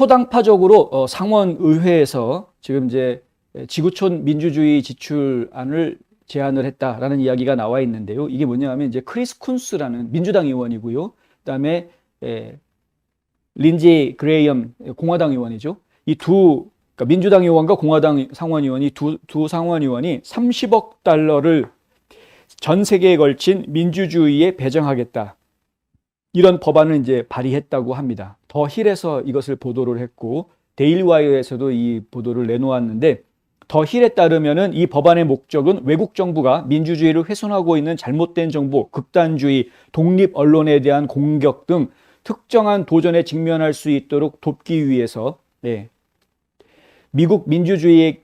초당파적으로 상원의회에서 지금 이제 지구촌 민주주의 지출안을 제안을 했다라는 이야기가 나와 있는데요. 이게 뭐냐면 이제 크리스 쿤스라는 민주당 의원이고요. 그다음에 린지 그레이엄 공화당 의원이죠. 그러니까 민주당 의원과 공화당 상원의원이 두 상원의원이 30억 달러를 전 세계에 걸친 민주주의에 배정하겠다. 이런 법안을 이제 발의했다고 합니다. 더 힐에서 이것을 보도를 했고 데일리와이어에서도 이 보도를 내놓았는데 더 힐에 따르면은 이 법안의 목적은 외국 정부가 민주주의를 훼손하고 있는 잘못된 정보, 극단주의, 독립 언론에 대한 공격 등 특정한 도전에 직면할 수 있도록 돕기 위해서 미국 민주주의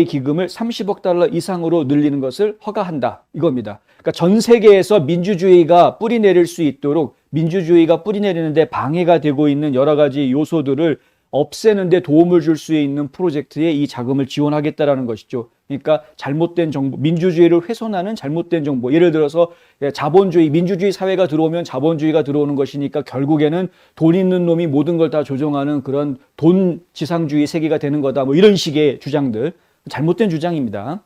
기금을 30억 달러 이상으로 늘리는 것을 허가한다. 이겁니다. 그러니까 전 세계에서 민주주의가 뿌리내릴 수 있도록 민주주의가 뿌리내리는데 방해가 되고 있는 여러 가지 요소들을 없애는데 도움을 줄 수 있는 프로젝트에 이 자금을 지원하겠다라는 것이죠. 그러니까 잘못된 정보, 민주주의를 훼손하는 잘못된 정보. 예를 들어서 자본주의, 민주주의 사회가 들어오면 자본주의가 들어오는 것이니까 결국에는 돈 있는 놈이 모든 걸 다 조종하는 그런 돈 지상주의 세계가 되는 거다. 뭐 이런 식의 주장들. 잘못된 주장입니다.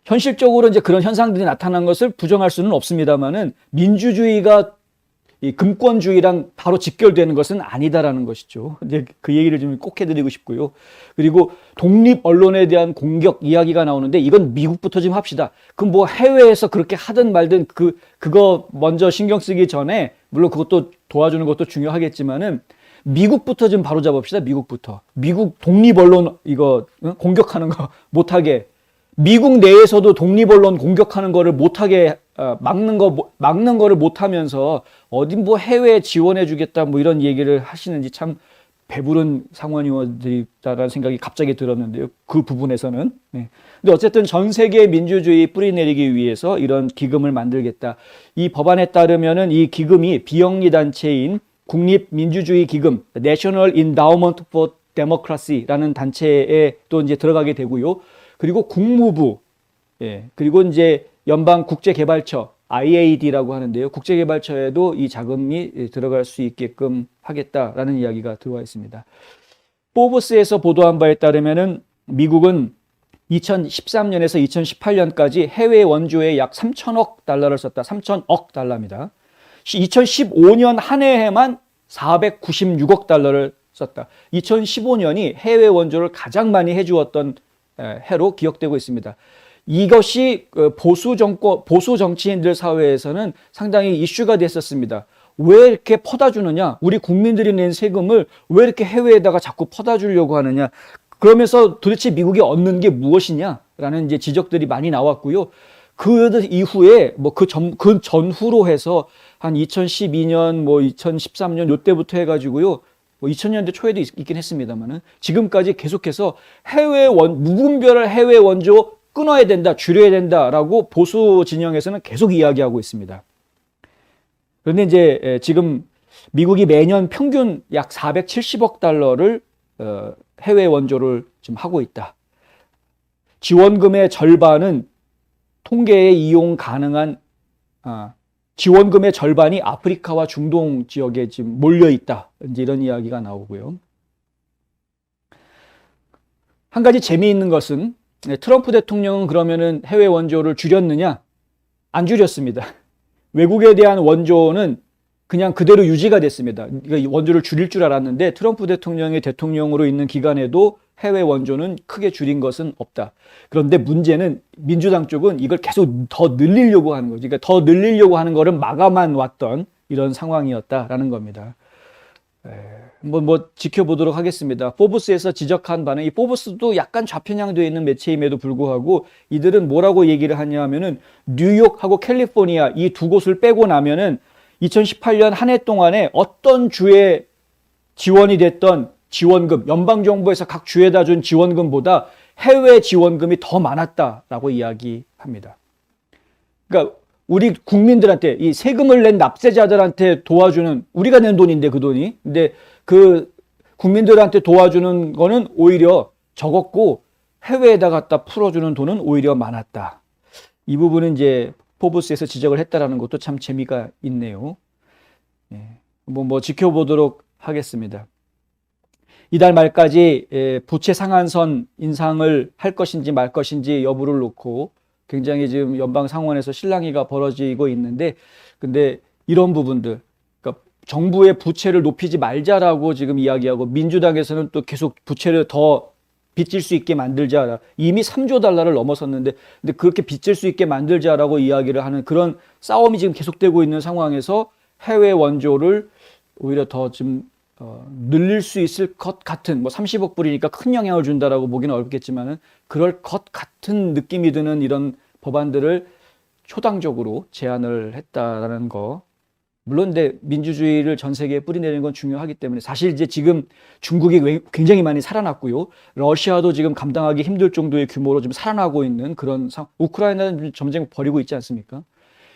현실적으로 이제 그런 현상들이 나타난 것을 부정할 수는 없습니다만은 민주주의가 이 금권주의랑 바로 직결되는 것은 아니다라는 것이죠. 이제 그 얘기를 좀 꼭 해드리고 싶고요. 그리고 독립 언론에 대한 공격 이야기가 나오는데 이건 미국부터 좀 합시다. 그럼 뭐 해외에서 그렇게 하든 말든 그거 먼저 신경 쓰기 전에 물론 그것도 도와주는 것도 중요하겠지만은 미국부터 좀 바로 잡읍시다. 미국부터. 미국 독립 언론 이거 공격하는 거 못하게. 미국 내에서도 독립 언론 공격하는 거를 못하게 막는 거를 못하면서 어디 뭐 해외에 지원해 주겠다 뭐 이런 얘기를 하시는지 참 배부른 상원의원들이다라는 생각이 갑자기 들었는데요. 그 부분에서는. 근데 어쨌든 전 세계 민주주의 뿌리내리기 위해서 이런 기금을 만들겠다. 이 법안에 따르면은 이 기금이 비영리 단체인 국립민주주의 기금 National Endowment for Democracy라는 단체에 또 이제 들어가게 되고요. 그리고 국무부, 그리고 이제 연방국제개발처, IAD라고 하는데요. 국제개발처에도 이 자금이 들어갈 수 있게끔 하겠다라는 이야기가 들어와 있습니다. 포브스에서 보도한 바에 따르면은 미국은 2013년에서 2018년까지 해외 원조에 약 3천억 달러를 썼다. 3천억 달러입니다. 2015년 한 해에만 496억 달러를 썼다. 2015년이 해외 원조를 가장 많이 해주었던 해로 기억되고 있습니다. 이것이 보수 정치인들 사회에서는 상당히 이슈가 됐었습니다. 왜 이렇게 퍼다 주느냐? 우리 국민들이 낸 세금을 왜 이렇게 해외에다가 자꾸 퍼다 주려고 하느냐? 그러면서 도대체 미국이 얻는 게 무엇이냐라는 이제 지적들이 많이 나왔고요. 그 이후에 뭐 그 전후로 해서 한 2012년 뭐 2013년 요때부터 해가지고요. 뭐 2000년대 초에도 있긴 했습니다만은 지금까지 계속해서 무분별한 해외 원조 끊어야 된다, 줄여야 된다라고 보수 진영에서는 계속 이야기하고 있습니다. 그런데 이제 지금 미국이 매년 평균 약 470억 달러를 해외 원조를 지금 하고 있다. 지원금의 절반은 통계에 이용 가능한 지원금의 절반이 아프리카와 중동 지역에 지금 몰려 있다. 이제 이런 이야기가 나오고요. 한 가지 재미있는 것은 트럼프 대통령은 그러면은 해외 원조를 줄였느냐? 안 줄였습니다. 외국에 대한 원조는 그냥 그대로 유지가 됐습니다. 그러니까 원조를 줄일 줄 알았는데 트럼프 대통령이 대통령으로 있는 기간에도 해외 원조는 크게 줄인 것은 없다. 그런데 문제는 민주당 쪽은 이걸 계속 더 늘리려고 하는 거죠. 그러니까 더 늘리려고 하는 거를 마감한 왔던 이런 상황이었다라는 겁니다. 뭐 지켜보도록 하겠습니다. 포브스에서 지적한 바는 이 포브스도 약간 좌편향되어 있는 매체임에도 불구하고 이들은 뭐라고 얘기를 하냐 하면은 뉴욕하고 캘리포니아 이 두 곳을 빼고 나면은 2018년 한 해 동안에 어떤 주에 지원이 됐던 지원금, 연방정부에서 각 주에다 준 지원금보다 해외 지원금이 더 많았다라고 이야기합니다. 그러니까 우리 국민들한테 이 세금을 낸 납세자들한테 도와주는 우리가 낸 돈인데 그 돈이 근데 그 국민들한테 도와주는 거는 오히려 적었고 해외에다 갖다 풀어주는 돈은 오히려 많았다. 이 부분은 이제 포브스에서 지적을 했다라는 것도 참 재미가 있네요. 뭐 지켜보도록 하겠습니다. 이달 말까지 부채 상한선 인상을 할 것인지 말 것인지 여부를 놓고 굉장히 지금 연방 상원에서 실랑이가 벌어지고 있는데, 근데 이런 부분들, 그러니까 정부의 부채를 높이지 말자라고 지금 이야기하고, 민주당에서는 또 계속 부채를 더 빚질 수 있게 만들자. 이미 3조 달러를 넘어섰는데, 근데 그렇게 빚질 수 있게 만들자라고 이야기를 하는 그런 싸움이 지금 계속되고 있는 상황에서 해외 원조를 오히려 더 좀 늘릴 수 있을 것 같은, 뭐 30억 불이니까 큰 영향을 준다라고 보기는 어렵겠지만은 그럴 것 같은 느낌이 드는 이런 법안들을 초당적으로 제안을 했다라는 거. 물론 근데 민주주의를 전 세계에 뿌리내리는 건 중요하기 때문에, 사실 이제 지금 중국이 굉장히 많이 살아났고요. 러시아도 지금 감당하기 힘들 정도의 규모로 좀 살아나고 있는 그런 상황. 우크라이나는 전쟁 벌이고 있지 않습니까?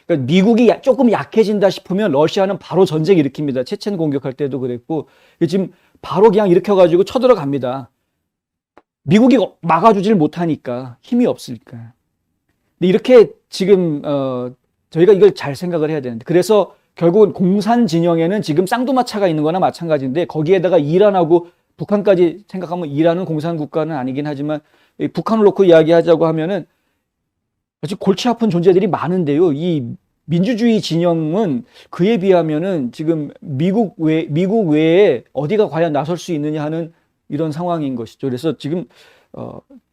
그러니까 미국이 조금 약해진다 싶으면 러시아는 바로 전쟁 일으킵니다. 체첸 공격할 때도 그랬고, 지금 바로 그냥 일으켜가지고 쳐들어갑니다. 미국이 막아주질 못하니까, 힘이 없으니까. 근데 이렇게 지금 저희가 이걸 잘 생각을 해야 되는데, 그래서 결국은 공산 진영에는 지금 쌍두마차가 있는 거나 마찬가지인데, 거기에다가 이란하고 북한까지 생각하면, 이란은 공산 국가는 아니긴 하지만 북한을 놓고 이야기하자고 하면은 아주 골치 아픈 존재들이 많은데요. 이 민주주의 진영은 그에 비하면은 지금 미국 외에 어디가 과연 나설 수 있느냐 하는 이런 상황인 것이죠. 그래서 지금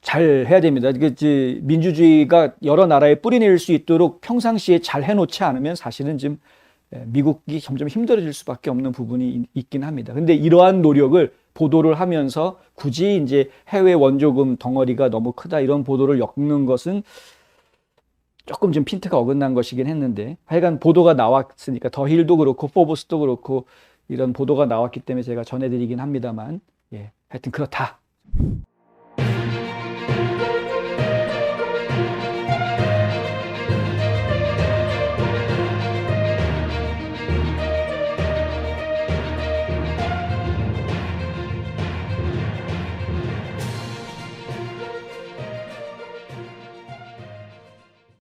잘 해야 됩니다. 이게 민주주의가 여러 나라에 뿌리낼 수 있도록 평상시에 잘 해놓지 않으면 사실은 지금 미국이 점점 힘들어질 수밖에 없는 부분이 있긴 합니다. 근데 이러한 노력을 보도를 하면서 굳이 이제 해외 원조금 덩어리가 너무 크다 이런 보도를 엮는 것은 조금 좀 핀트가 어긋난 것이긴 했는데, 하여간 보도가 나왔으니까, 더 힐도 그렇고 포브스도 그렇고 이런 보도가 나왔기 때문에 제가 전해드리긴 합니다만, 하여튼 그렇다.